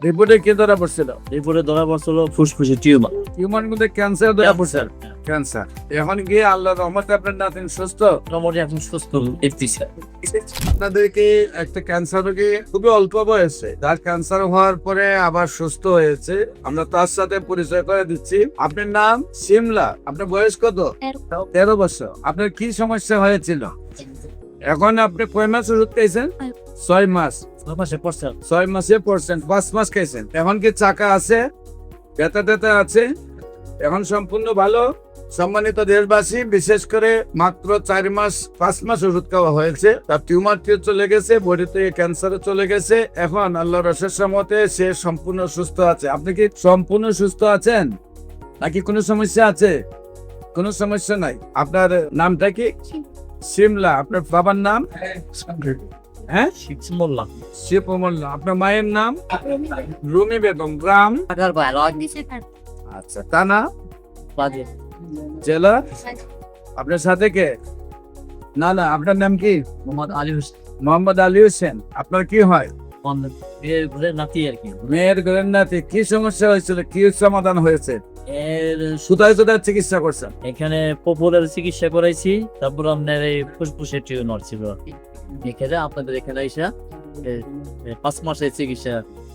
রিপোর্টে কি ধরা পড়ছিল? এরপরে ধরা পড়ছিল ফুসফুসে টিউমার। টিউমারের মধ্যে ক্যান্সার ধরা পড়ছে। ক্যান্সার এখন গিয়ে আল্লাহর রহমতে আপনার নাতিন সুস্থ। মোটামুটি এখন সুস্থ দেখতেছি। আপনাদেরকে একটা ক্যান্সার রোগী খুবই অল্প বয়সে, যার ক্যান্সার হওয়ার পরে আবার সুস্থ হয়েছে, আমরা তার সাথে পরিচয় করে দিচ্ছি। আপনার নাম শিমলা, আপনার বয়স কত? 13 বছর। আপনার কি সমস্যা হয়েছিল? এখন আপনি কয় মাস ওষুধ খাইছেন? 6 মাস। 6 মাসে পড়ছে। 6 মাসে পড়ছেন, 5 মাস খাইছেন। এখন কি চাকা আছে? ব্যথা ট্যাথা আছে? এখন সম্পূর্ণ ভালো। সম্মানিত দেশবাসী, বিশেষ করে মাত্র 4 মাস 5 মাস ওষুধ খাওয়া হয়েছে, তার টিউমারটিও চলে গেছে, বডি থেকে ক্যান্সারও চলে গেছে। এখন আল্লাহর অশেষ রহমতে সে সম্পূর্ণ সুস্থ আছে। আপনি কি সম্পূর্ণ সুস্থ আছেন নাকি কোনো সমস্যা আছে? কোনো সমস্যা নাই। আপনার নামটা কি? শিমলা। আপনার বাবার নাম? হ্যাঁ, মোল্লা। শিব মোল্লা। আপনার মায়ের নাম? রুমি বেগম। গ্রাম? আচ্ছা, থানা? জেলা? আপনার সাথে কে? না, আপনার নাম কি? মোহাম্মদ আলী হোসেন। মোহাম্মদ আলী হোসেন। আপনার কি হয়? নাতি আর কি। মেয়ের ঘরের নাতি। কি সমস্যা হয়েছিল, কি সমাধান হয়েছে? এর কোথায় কোথায় চিকিৎসা করছেন? এখানে পপুলার চিকিৎসা করাইছি, তারপর আপনার এই ফুসফুসের টিউমার ছিল। এখানে আপনাদের এখানে আইসা 5 মাসের চিকিৎসা।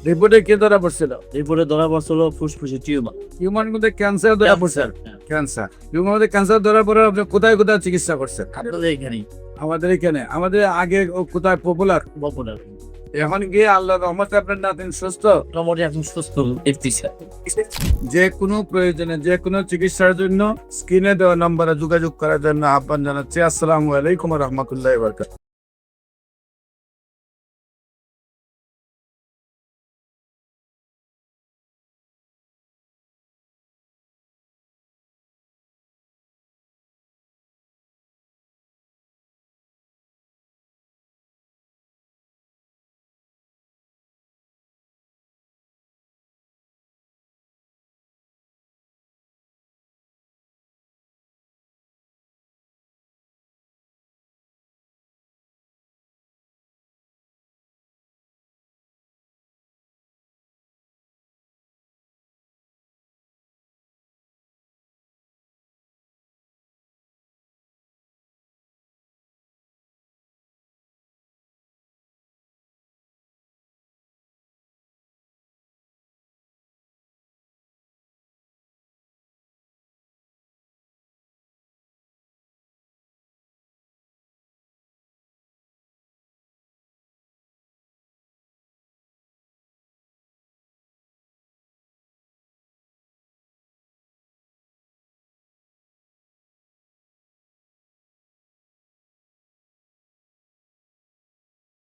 রিপোর্টে কি ধরা পড়ছিল? এরপরে ধরা পড়ছিল ফুসফুসে টিউমার। টিউমারের মধ্যে ক্যান্সার ধরা পড়ছে। ক্যান্সার। টিউমারের মধ্যে ক্যান্সার ধরা পড়ে আপনি কোথায় কোথায় চিকিৎসা করছেন? আপনাদের এখানেই আমাদের এখানে। আমাদের আগে কোথায় পপুলার? পপুলার। এখন গিয়ে আল্লাহর রহমতে আপনার নাতিন সুস্থ। মোটামুটি এখন সুস্থ দেখতেছি। যে কোনো প্রয়োজনে, যে কোনো চিকিৎসার জন্য স্ক্রিনে দেওয়া নম্বরে যোগাযোগ করার জন্য আহ্বান জানাচ্ছি। আসসালামু আলাইকুম ওয়া রাহমাতুল্লাহি ওয়া বারাকাতুহু।